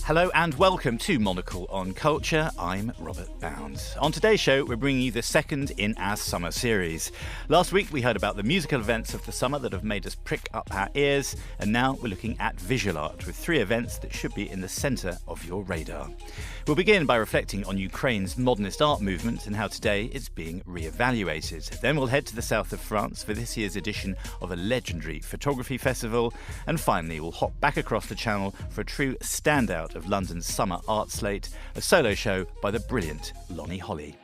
Hello and welcome to Monocle on Culture. I'm Robert Bounds. On today's show, we're bringing you the second in our summer series. Last week, we heard about the musical events of the summer that have made us prick up our ears, and now we're looking at visual art with 3 events that should be in the centre of your radar. We'll begin by reflecting on Ukraine's modernist art movement and how today it's being re-evaluated. Then we'll head to the south of France for this year's edition of a legendary photography festival. And finally, we'll hop back across the channel for a true standout of London's summer art slate, a solo show by the brilliant Lonnie Holley.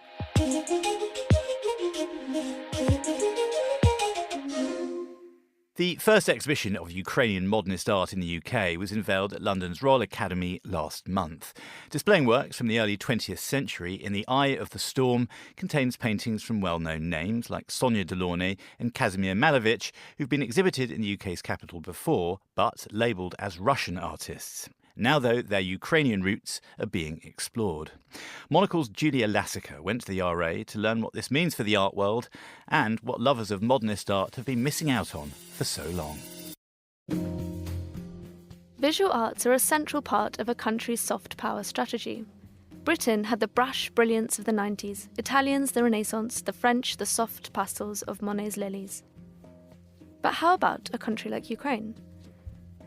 The first exhibition of Ukrainian modernist art in the UK was unveiled at London's Royal Academy last month. Displaying works from the early 20th century, In the Eye of the Storm contains paintings from well-known names like Sonia Delaunay and Kazimir Malevich, who've been exhibited in the UK's capital before, but labelled as Russian artists. Now, though, their Ukrainian roots are being explored. Monocle's Julia Lassica went to the RA to learn what this means for the art world and what lovers of modernist art have been missing out on for so long. Visual arts are a central part of a country's soft power strategy. Britain had the brash brilliance of the 90s, Italians the Renaissance, the French the soft pastels of Monet's lilies. But how about a country like Ukraine?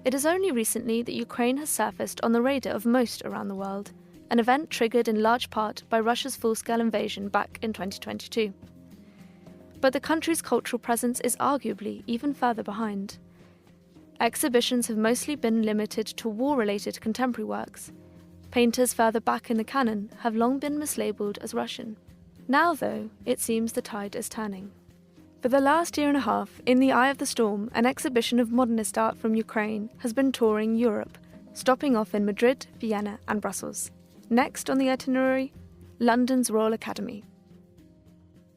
It is only recently that Ukraine has surfaced on the radar of most around the world, an event triggered in large part by Russia's full-scale invasion back in 2022. But the country's cultural presence is arguably even further behind. Exhibitions have mostly been limited to war-related contemporary works. Painters further back in the canon have long been mislabelled as Russian. Now, though, it seems the tide is turning. For the last year and a half, In the Eye of the Storm, an exhibition of modernist art from Ukraine, has been touring Europe, stopping off in Madrid, Vienna and Brussels. Next on the itinerary, London's Royal Academy.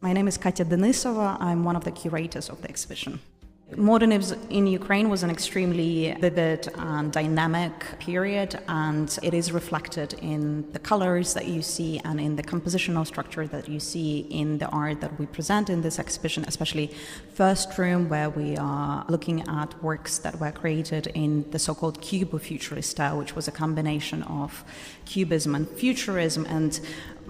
My name is Katya Denisova. I'm one of the curators of the exhibition. Modernism in Ukraine was an extremely vivid and dynamic period, and it is reflected in the colors that you see and in the compositional structure that you see in the art that we present in this exhibition, especially first room, where we are looking at works that were created in the so-called Cubo-Futurist style, which was a combination of Cubism and Futurism. And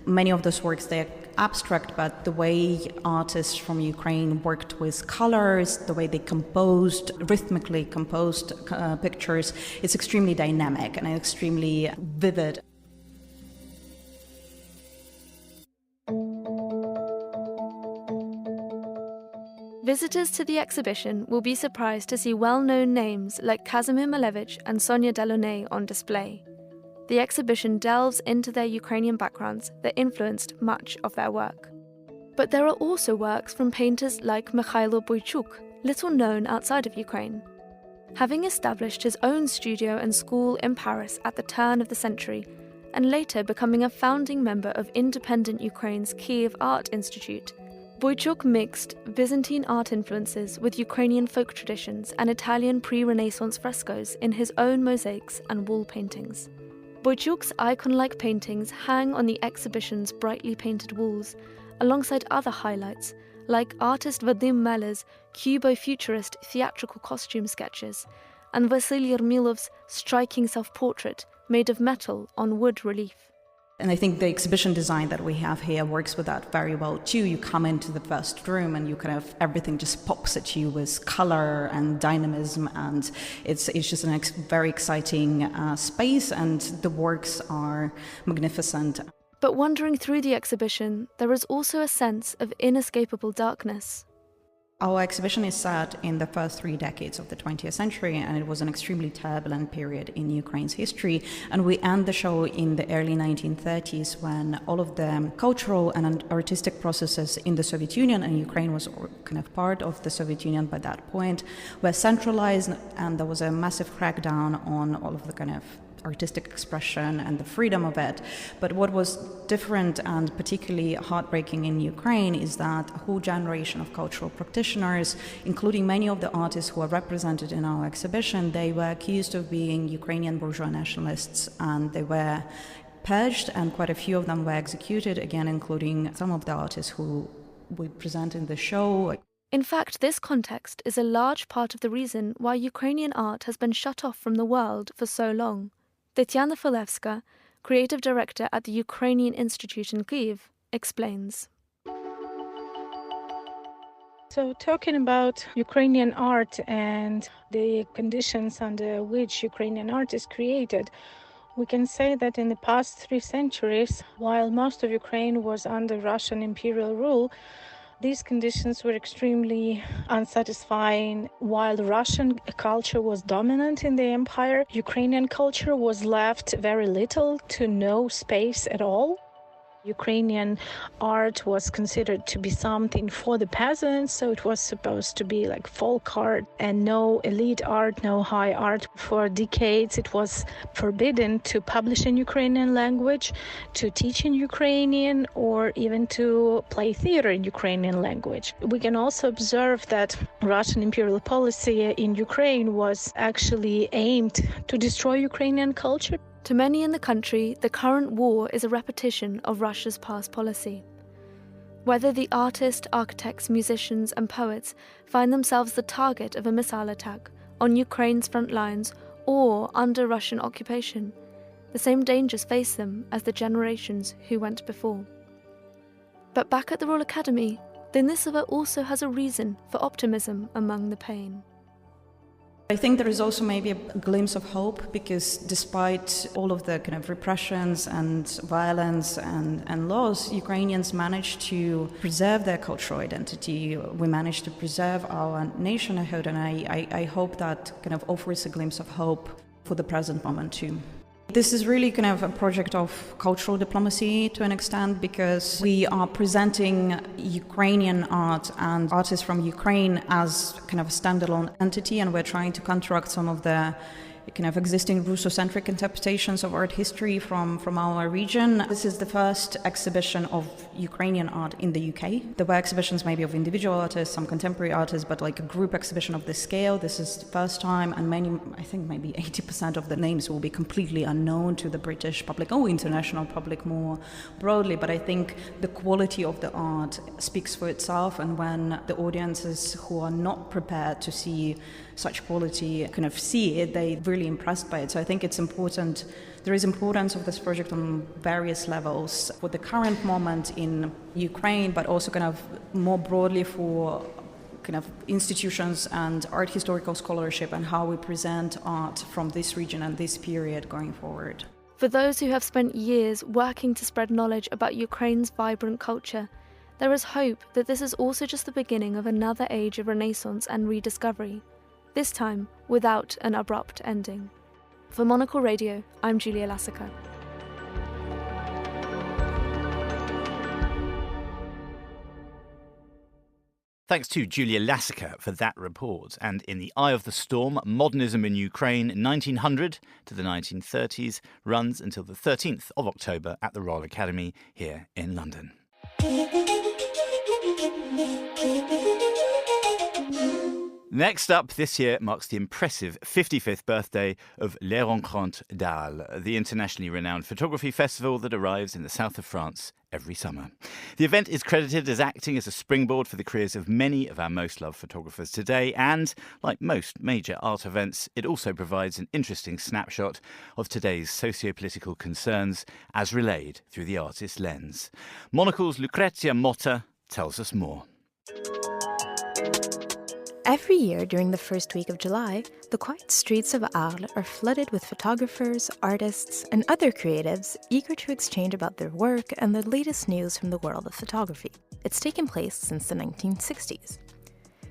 many of those works, they're abstract, but the way artists from Ukraine worked with colors, the way they rhythmically composed pictures, it's extremely dynamic and extremely vivid. Visitors to the exhibition will be surprised to see well-known names like Kazimir Malevich and Sonia Delaunay on display. The exhibition delves into their Ukrainian backgrounds that influenced much of their work. But there are also works from painters like Mikhailo Boychuk, little known outside of Ukraine. Having established his own studio and school in Paris at the turn of the century, and later becoming a founding member of independent Ukraine's Kiev Art Institute, Boychuk mixed Byzantine art influences with Ukrainian folk traditions and Italian pre-Renaissance frescoes in his own mosaics and wall paintings. Boychuk's icon-like paintings hang on the exhibition's brightly painted walls, alongside other highlights, like artist Vadim Meler's Cubo-Futurist theatrical costume sketches, and Vasily Ermilov's striking self-portrait made of metal on wood relief. And I think the exhibition design that we have here works with that very well too. You come into the first room and everything just pops at you with color and dynamism, and it's just a very exciting space, and the works are magnificent. But wandering through the exhibition, there is also a sense of inescapable darkness. Our exhibition is set in the first 3 decades of the 20th century, and it was an extremely turbulent period in Ukraine's history. And we end the show in the early 1930s, when all of the cultural and artistic processes in the Soviet Union, and Ukraine was kind of part of the Soviet Union by that point, were centralized, and there was a massive crackdown on all of the kind of artistic expression and the freedom of it. But what was different and particularly heartbreaking in Ukraine is that a whole generation of cultural practitioners, including many of the artists who are represented in our exhibition, they were accused of being Ukrainian bourgeois nationalists, and they were purged, and quite a few of them were executed, again including some of the artists who we present in the show. In fact, this context is a large part of the reason why Ukrainian art has been shut off from the world for so long. Tetiana Filevska, creative director at the Ukrainian Institute in Kyiv, explains. So talking about Ukrainian art and the conditions under which Ukrainian art is created, we can say that in the past 3 centuries, while most of Ukraine was under Russian imperial rule, these conditions were extremely unsatisfying. While Russian culture was dominant in the empire, Ukrainian culture was left very little to no space at all. Ukrainian art was considered to be something for the peasants, so it was supposed to be like folk art and no elite art, no high art. For decades it was forbidden to publish in Ukrainian language, to teach in Ukrainian, or even to play theater in Ukrainian language. We can also observe that Russian imperial policy in Ukraine was actually aimed to destroy Ukrainian culture. To many in the country, the current war is a repetition of Russia's past policy. Whether the artists, architects, musicians and poets find themselves the target of a missile attack on Ukraine's front lines or under Russian occupation, the same dangers face them as the generations who went before. But back at the Royal Academy, Denisova also has a reason for optimism among the pain. I think there is also maybe a glimpse of hope, because despite all of the kind of repressions and violence and laws, Ukrainians managed to preserve their cultural identity. We managed to preserve our nationhood, and I hope that kind of offers a glimpse of hope for the present moment too. This is really kind of a project of cultural diplomacy to an extent, because we are presenting Ukrainian art and artists from Ukraine as kind of a standalone entity, and we're trying to counteract some of the kind of existing Russocentric interpretations of art history from our region. This is the first exhibition of Ukrainian art in the UK. There were exhibitions maybe of individual artists, some contemporary artists, but like a group exhibition of this scale, this is the first time, and many, I think maybe 80% of the names will be completely unknown to the British public or international public more broadly, but I think the quality of the art speaks for itself, and when the audiences who are not prepared to see such quality kind of see it, they're really impressed by it. So I think it's important, there is importance of this project on various levels for the current moment in Ukraine, but also kind of more broadly for kind of institutions and art historical scholarship and how we present art from this region and this period going forward. For those who have spent years working to spread knowledge about Ukraine's vibrant culture, there is hope that this is also just the beginning of another age of renaissance and rediscovery, this time without an abrupt ending. For Monocle Radio, I'm Julia Lassica. Thanks to Julia Lassica for that report. And in the eye of the storm, modernism in Ukraine, 1900 to the 1930s, runs until the 13th of October at the Royal Academy here in London. Next up this year marks the impressive 55th birthday of Les Rencontres d'Arles, the internationally renowned photography festival that arrives in the south of France every summer. The event is credited as acting as a springboard for the careers of many of our most loved photographers today, and, like most major art events, it also provides an interesting snapshot of today's socio-political concerns as relayed through the artist's lens. Monocle's Lucrezia Motta tells us more. Every year during the first week of July, the quiet streets of Arles are flooded with photographers, artists, and other creatives eager to exchange about their work and the latest news from the world of photography. It's taken place since the 1960s.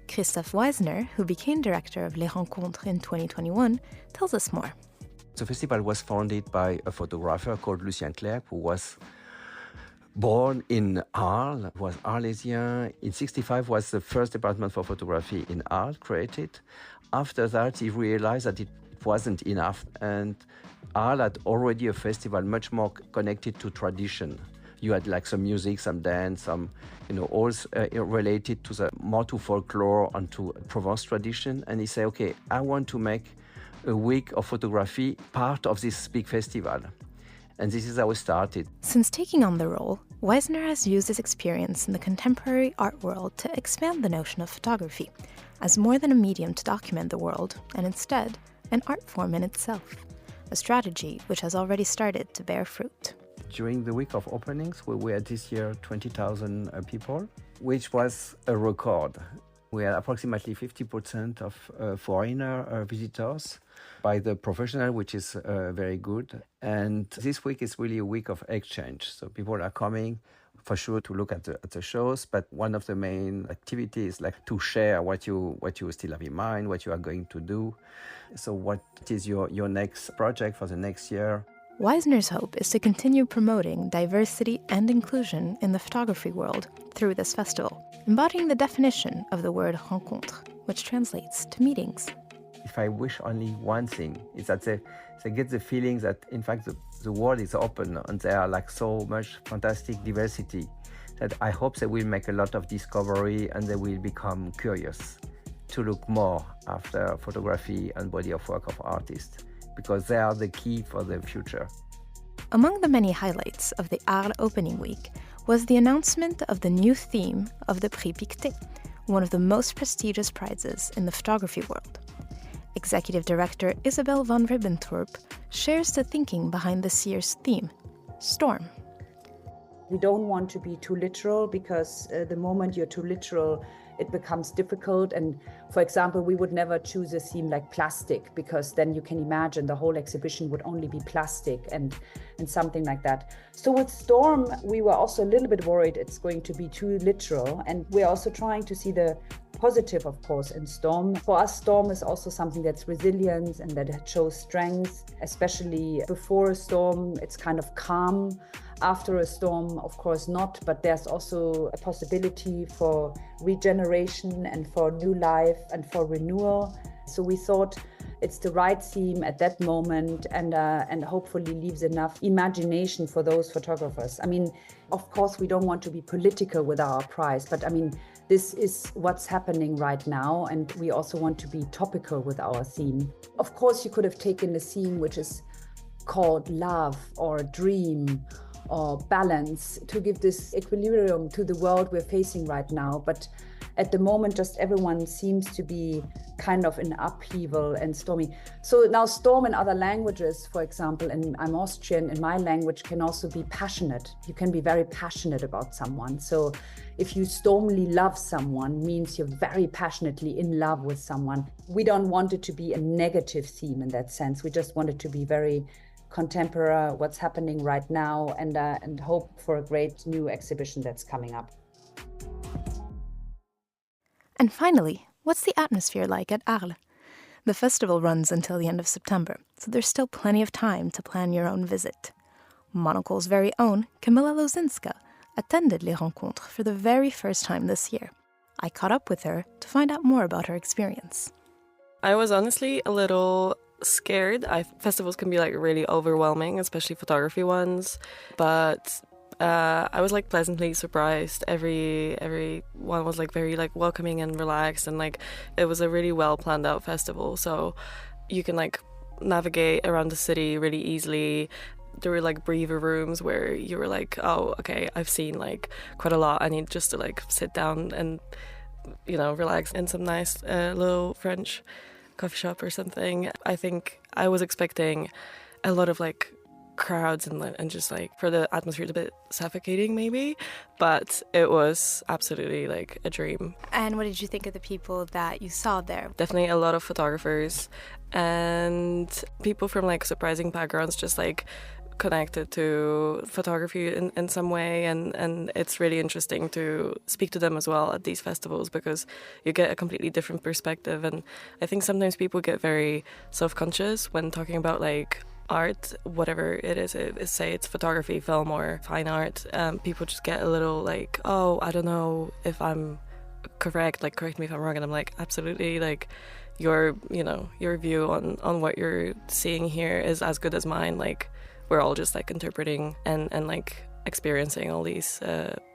Christophe Weisner, who became director of Les Rencontres in 2021, tells us more. The festival was founded by a photographer called Lucien Clerc, who was born in Arles, was Arlesien. In 1965 was the first department for photography in Arles created. After that, he realized that it wasn't enough, and Arles had already a festival much more connected to tradition. You had like some music, some dance, some, all related to more to folklore and to Provence tradition. And he said, okay, I want to make a week of photography part of this big festival. And this is how we started. Since taking on the role, Weisner has used his experience in the contemporary art world to expand the notion of photography as more than a medium to document the world, and instead, an art form in itself, a strategy which has already started to bear fruit. During the week of openings, we had this year 20,000 people, which was a record. We had approximately 50% of foreigner visitors by the professional, which is very good. And this week is really a week of exchange. So people are coming for sure to look at the shows, but one of the main activities is like to share what you still have in mind, what you are going to do. So what is your next project for the next year? Weisner's hope is to continue promoting diversity and inclusion in the photography world through this festival, embodying the definition of the word rencontre, which translates to meetings. If I wish only one thing, is that they get the feeling that, in fact, the world is open and there are like so much fantastic diversity that I hope they will make a lot of discovery and they will become curious to look more after photography and body of work of artists, because they are the key for the future. Among the many highlights of the Arles opening week was the announcement of the new theme of the Prix Pictet, one of the most prestigious prizes in the photography world. Executive Director Isabel van Ribbentrop shares the thinking behind this year's theme, Storm. We don't want to be too literal, because the moment you're too literal, it becomes difficult. And for example, we would never choose a theme like plastic, because then you can imagine the whole exhibition would only be plastic and something like that. So with Storm, we were also a little bit worried it's going to be too literal. And we're also trying to see the positive, of course, in Storm. For us, Storm is also something that's resilience and that it shows strength, especially before a storm. It's kind of calm. After a storm, of course not, but there's also a possibility for regeneration and for new life and for renewal. So we thought it's the right theme at that moment, and hopefully leaves enough imagination for those photographers. I mean, of course, we don't want to be political with our prize, but I mean, this is what's happening right now, and we also want to be topical with our theme. Of course, you could have taken a theme which is called love or dream or balance, to give this equilibrium to the world we're facing right now. But at the moment, just everyone seems to be kind of in upheaval and stormy. So now storm in other languages, for example, and I'm Austrian, in my language can also be passionate. You can be very passionate about someone. So if you stormily love someone, means you're very passionately in love with someone. We don't want it to be a negative theme in that sense. We just want it to be very contemporary, what's happening right now, and hope for a great new exhibition that's coming up. And finally, what's the atmosphere like at Arles? The festival runs until the end of September, so there's still plenty of time to plan your own visit. Monocle's very own Kamila Lozinska attended Les Rencontres for the very first time this year. I caught up with her to find out more about her experience. I was honestly a little scared. Festivals can be like really overwhelming, especially photography ones, but I was like pleasantly surprised. Every one was like very like welcoming and relaxed, and like it was a really well planned out festival, so you can like navigate around the city really easily. There were like breather rooms where you were like, oh okay, I've seen like quite a lot, I need just to like sit down and, you know, relax in some nice little French coffee shop or something. I think I was expecting a lot of like crowds and just like for the atmosphere a bit suffocating maybe, but it was absolutely like a dream. And what did you think of the people that you saw there? Definitely a lot of photographers and people from like surprising backgrounds, just like connected to photography in some way, and it's really interesting to speak to them as well at these festivals, because you get a completely different perspective. And I think sometimes people get very self-conscious when talking about like art, whatever it is, say it's photography, film or fine art. People just get a little like, oh, I don't know if I'm correct, like correct me if I'm wrong, and I'm like, absolutely, like your view on what you're seeing here is as good as mine. Like we're all just like interpreting and like experiencing all these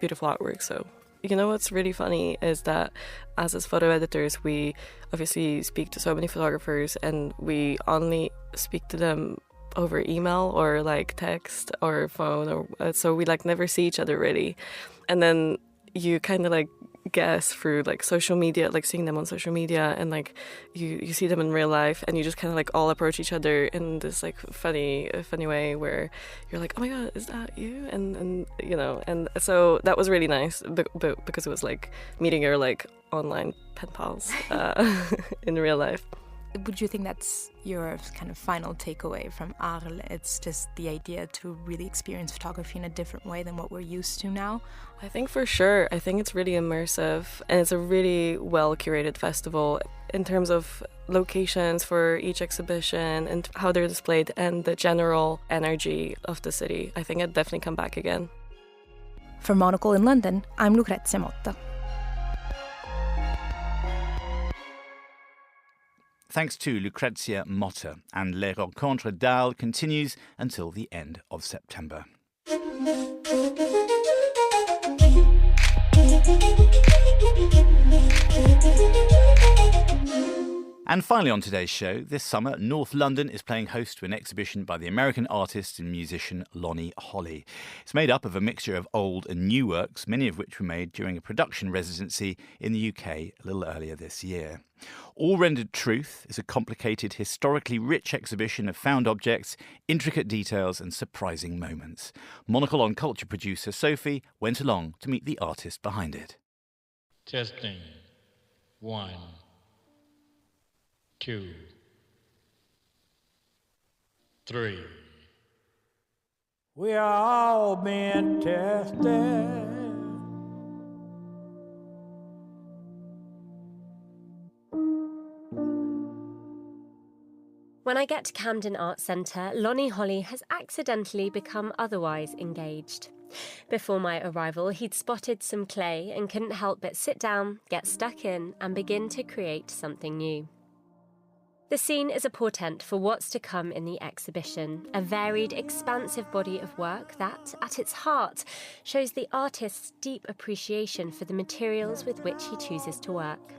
beautiful artworks. So, you know, what's really funny is that as photo editors, we obviously speak to so many photographers, and we only speak to them over email or like text or phone, or so we like never see each other really. And then you kind of like guess through like social media, like seeing them on social media, and like you see them in real life, and you just kind of like all approach each other in this like funny way where you're like, oh my god, is that you? And you know, and so that was really nice because it was like meeting your like online pen pals in real life. Would you think that's your kind of final takeaway from Arles? It's just the idea to really experience photography in a different way than what we're used to now? I think for sure. I think it's really immersive, and it's a really well-curated festival in terms of locations for each exhibition and how they're displayed and the general energy of the city. I think I'd definitely come back again. For Monocle in London, I'm Lucrezia Motta. Thanks to Lucrezia Motta, and Les Rencontres d'Arles continues until the end of September. And finally on today's show, this summer, North London is playing host to an exhibition by the American artist and musician Lonnie Holley. It's made up of a mixture of old and new works, many of which were made during a production residency in the UK a little earlier this year. All Rendered Truth is a complicated, historically rich exhibition of found objects, intricate details and surprising moments. Monocle on Culture producer Sophie went along to meet the artist behind it. Testing. 1, 2, 3. We are all being tested. When I get to Camden Arts Centre, Lonnie Holley has accidentally become otherwise engaged. Before my arrival, he'd spotted some clay and couldn't help but sit down, get stuck in, and begin to create something new. The scene is a portent for what's to come in the exhibition, a varied, expansive body of work that, at its heart, shows the artist's deep appreciation for the materials with which he chooses to work.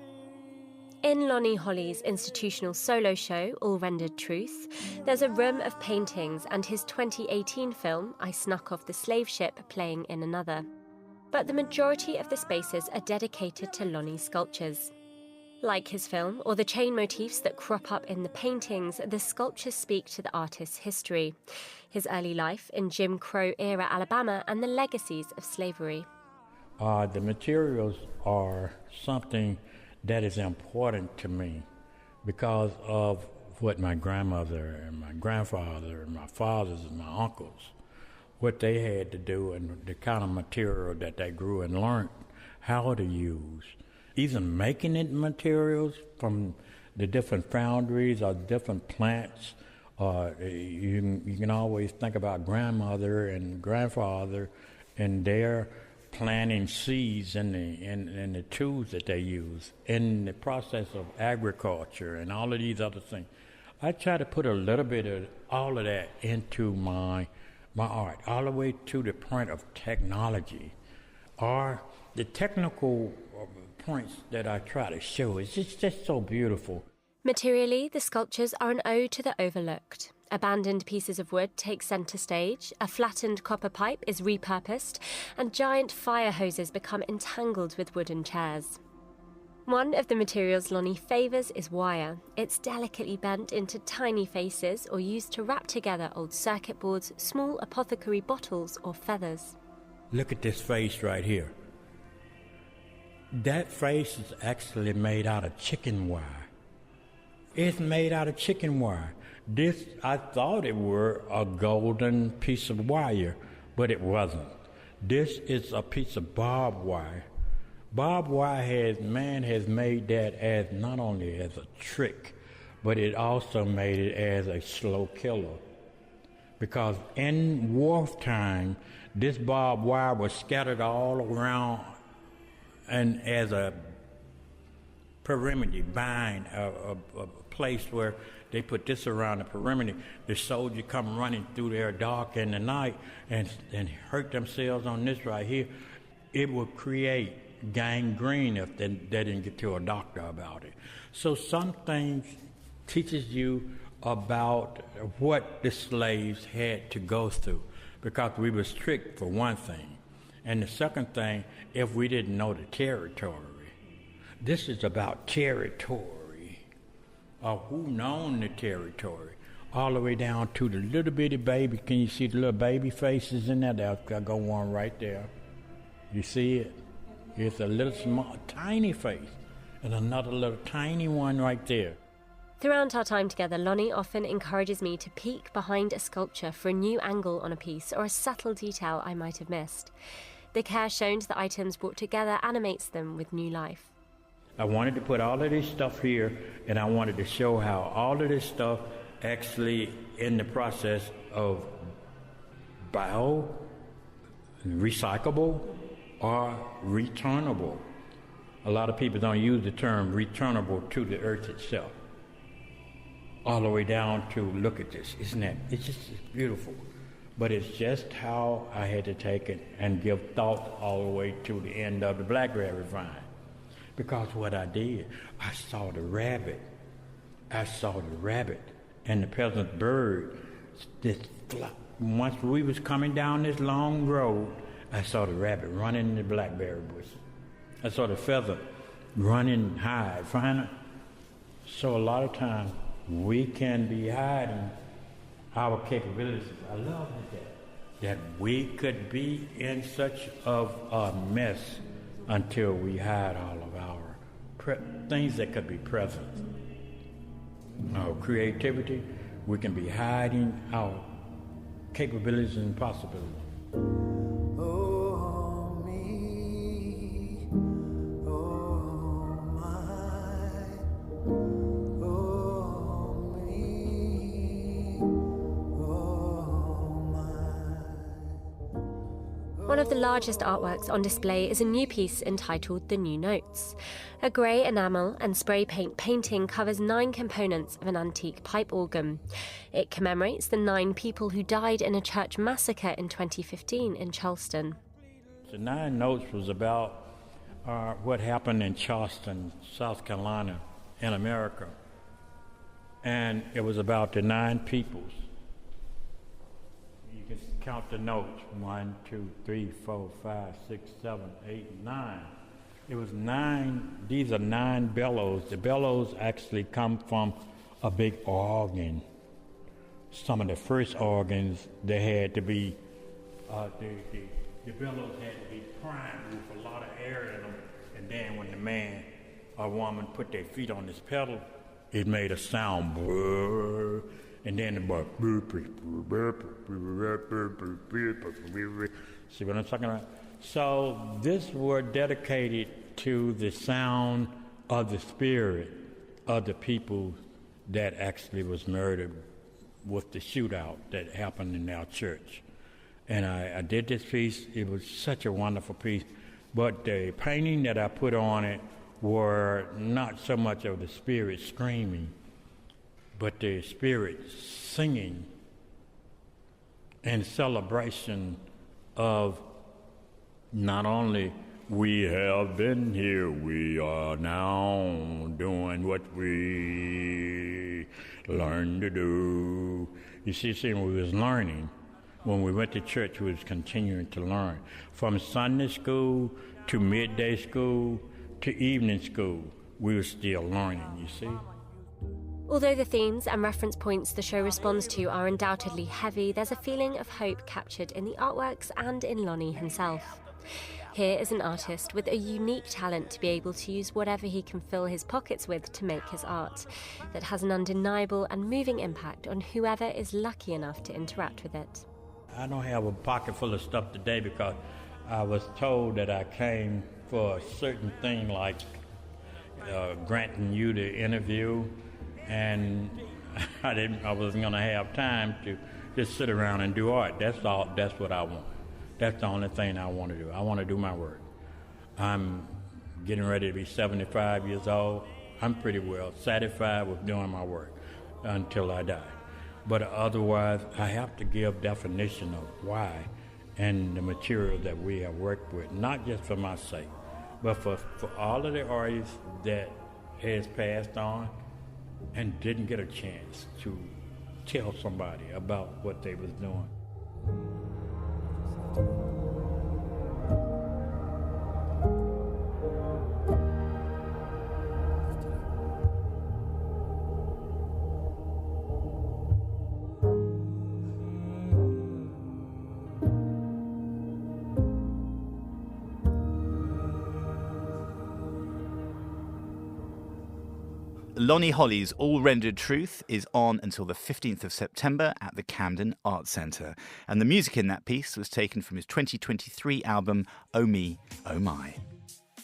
In Lonnie Holley's institutional solo show, All Rendered Truth, there's a room of paintings and his 2018 film, I Snuck Off the Slave Ship, playing in another. But the majority of the spaces are dedicated to Lonnie's sculptures. Like his film, or the chain motifs that crop up in the paintings, the sculptures speak to the artist's history, his early life in Jim Crow-era Alabama, and the legacies of slavery. The materials are something that is important to me because of what my grandmother and my grandfather and my fathers and my uncles, what they had to do and the kind of material that they grew and learned how to use. Either making it materials from the different foundries or different plants. You can always think about grandmother and grandfather and their planting seeds and the tools that they use in the process of agriculture and all of these other things. I try to put a little bit of all of that into my art, all the way to the point of technology, or the technical points that I try to show. It's just so beautiful. Materially, the sculptures are an ode to the overlooked. Abandoned pieces of wood take centre stage, a flattened copper pipe is repurposed, and giant fire hoses become entangled with wooden chairs. One of the materials Lonnie favours is wire. It's delicately bent into tiny faces or used to wrap together old circuit boards, small apothecary bottles or feathers. Look at this face right here. That face is actually made out of chicken wire. It's made out of chicken wire. This, I thought it were a golden piece of wire, but it wasn't. This is a piece of barbed wire. Barbed wire man has made that as not only as a trick, but it also made it as a slow killer. Because in wartime, this barbed wire was scattered all around and as a perimeter, bind, a place where they put this around the perimeter. The soldier come running through there dark in the night and hurt themselves on this right here. It would create gangrene if they didn't get to a doctor about it. So some things teaches you about what the slaves had to go through, because we were strict for one thing. And the second thing, if we didn't know the territory. This is about territory, of who owned the territory, all the way down to the little bitty baby. Can you see the little baby faces in there? There'll go one right there. You see it? It's a little small, tiny face, and another little tiny one right there. Throughout our time together, Lonnie often encourages me to peek behind a sculpture for a new angle on a piece or a subtle detail I might have missed. The care shown to the items brought together animates them with new life. I wanted to put all of this stuff here, and I wanted to show how all of this stuff actually in the process of recyclable, or returnable. A lot of people don't use the term returnable to the earth itself. All the way down to, look at this, isn't it? It's just beautiful. But it's just how I had to take it and give thought all the way to the end of the blackberry vine. Because what I did, I saw the rabbit. And the peasant bird. Once we was coming down this long road, I saw the rabbit running in the blackberry bush. I saw the pheasant running high. So a lot of times we can be hiding our capabilities. I love that we could be in such of a mess until we hide all of our things that could be present. Our creativity, we can be hiding our capabilities and possibilities. Oh, me, oh, my, oh, me, oh, my. One of the largest artworks on display is a new piece entitled The New Notes. A grey enamel and spray paint painting covers 9 components of an antique pipe organ. It commemorates the 9 people who died in a church massacre in 2015 in Charleston. The 9 Notes was about what happened in Charleston, South Carolina, in America. And it was about the 9 peoples. You can count the notes, 1, 2, 3, 4, 5, 6, 7, 8, 9. It was 9, these are 9 bellows. The bellows actually come from a big organ. Some of the first organs, they had to be, the bellows had to be primed with a lot of air in them. And then when the man or woman put their feet on this pedal, it made a sound. And then the boy, see what I'm talking about? So this were dedicated to the sound of the spirit of the people that actually was murdered with the shootout that happened in our church. And I did this piece. It was such a wonderful piece. But the painting that I put on it were not so much of the spirit screaming, but the spirit singing in celebration of not only we have been here, we are now doing what we learned to do. You see, we was learning. When we went to church, we was continuing to learn. From Sunday school to midday school to evening school, we were still learning, you see. Although the themes and reference points the show responds to are undoubtedly heavy, there's a feeling of hope captured in the artworks and in Lonnie himself. Here is an artist with a unique talent to be able to use whatever he can fill his pockets with to make his art, that has an undeniable and moving impact on whoever is lucky enough to interact with it. I don't have a pocket full of stuff today because I was told that I came for a certain thing like granting you the interview, and I wasn't going to have time to just sit around and do art. That's all. That's what I want. That's the only thing I want to do. I want to do my work. I'm getting ready to be 75 years old. I'm pretty well satisfied with doing my work until I die. But otherwise, I have to give definition of why and the material that we have worked with, not just for my sake, but for all of the artists that has passed on and didn't get a chance to tell somebody about what they was doing. Lonnie Holley's All Rendered Truth is on until the 15th of September at the Camden Arts Centre. And the music in that piece was taken from his 2023 album, Oh Me, Oh My.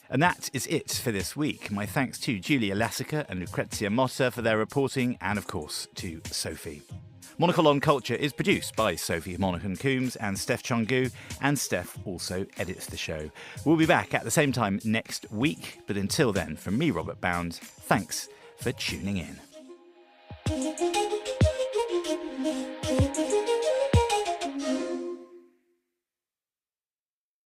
And that is it for this week. My thanks to Julia Lassica and Lucrezia Motta for their reporting, and of course to Sophie. Monocle on Culture is produced by Sophie Monaghan-Coombs and Steph Chungu, and Steph also edits the show. We'll be back at the same time next week, but until then, from me, Robert Bound, thanks for tuning in.